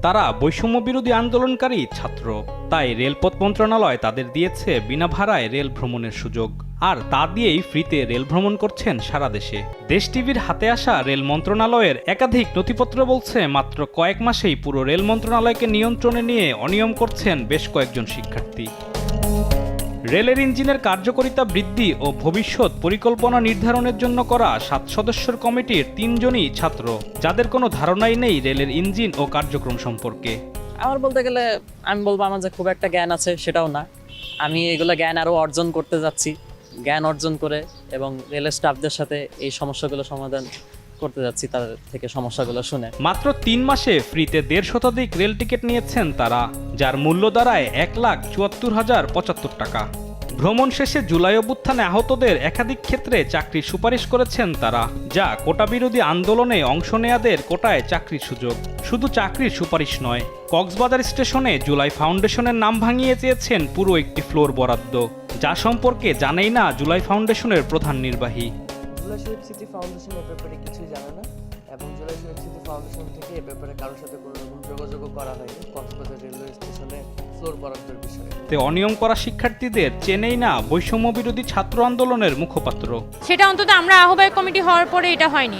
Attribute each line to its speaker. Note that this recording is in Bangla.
Speaker 1: তারা বৈষম্য বিরোধী আন্দোলনকারী ছাত্র, তাই রেলপথ মন্ত্রণালয় তাদের দিয়েছে বিনা ভাড়ায় রেল ভ্রমণের সুযোগ, আর তা দিয়েই ফ্রিতে রেল ভ্রমণ করছেন সারা দেশে। দেশ টিভির হাতে আসা রেল মন্ত্রণালয়ের একাধিক নথিপত্র বলছে মাত্র কয়েক মাসেই পুরো রেল মন্ত্রণালয়কে নিয়ন্ত্রণে নিয়ে অনিয়ম করছেন বেশ কয়েকজন শিক্ষার্থী। রেলের ইঞ্জিনের কার্যকারিতা বৃদ্ধি ও ভবিষ্যৎ পরিকল্পনা নির্ধারণের জন্য করা 7 সদস্যের কমিটির 3 জনই ছাত্র, যাদের কোনো ধারণাই নেই রেলের ইঞ্জিন ও কার্যক্রম সম্পর্কে।
Speaker 2: আমার বলতে গেলে আমি বলবো আমার যে খুব একটা জ্ঞান আছে সেটাও না। আমি এগুলো জ্ঞান আরও অর্জন করতে যাচ্ছি, জ্ঞান অর্জন করে এবং রেলের স্টাফদের সাথে এই সমস্যাগুলো সমাধান করতে যাচ্ছি, তাদের থেকে সমস্যাগুলো শুনে।
Speaker 1: মাত্র 3 মাসে ফ্রিতে 1.5 শতাধিক রেল টিকিট নিয়েছেন তারা, যার মূল্য দাঁড়ায় 1,74,075 টাকা। ভ্রমণ শেষে জুলাই অভ্যুত্থানে আহতদের একাধিক ক্ষেত্রে চাকরির সুপারিশ করেছেন তারা, যা কোটা বিরোধী আন্দোলনে অংশ নেয়াদের কোটায় চাকরির সুযোগ। শুধু চাকরির সুপারিশ নয়, কক্সবাজার স্টেশনে জুলাই ফাউন্ডেশনের নাম ভাঙিয়ে চেয়েছেন পুরো একটি ফ্লোর বরাদ্দ, যা সম্পর্কে জানেই না জুলাই ফাউন্ডেশনের প্রধান নির্বাহী।
Speaker 3: জুলাই শহীদ স্মৃতি ফাউন্ডেশন এ ব্যাপারে কিছুই জানে না, এবং জুলাই শহীদ স্মৃতি ফাউন্ডেশন থেকে এ ব্যাপারে কারোর সাথে কোনো রকম যোগাযোগও করা হয়নি কক্সবাজার রেলওয়ে স্টেশনে ফ্লোর বরাদ্দের বিষয়ে।
Speaker 1: তে অনিয়ম করা শিক্ষার্থীদের চেনেই না বৈষম্য বিরোধী ছাত্র আন্দোলনের মুখপাত্র।
Speaker 4: সেটা অন্তত আমরা আহ্বায়ক কমিটি হওয়ার পরে এটা হয়নি।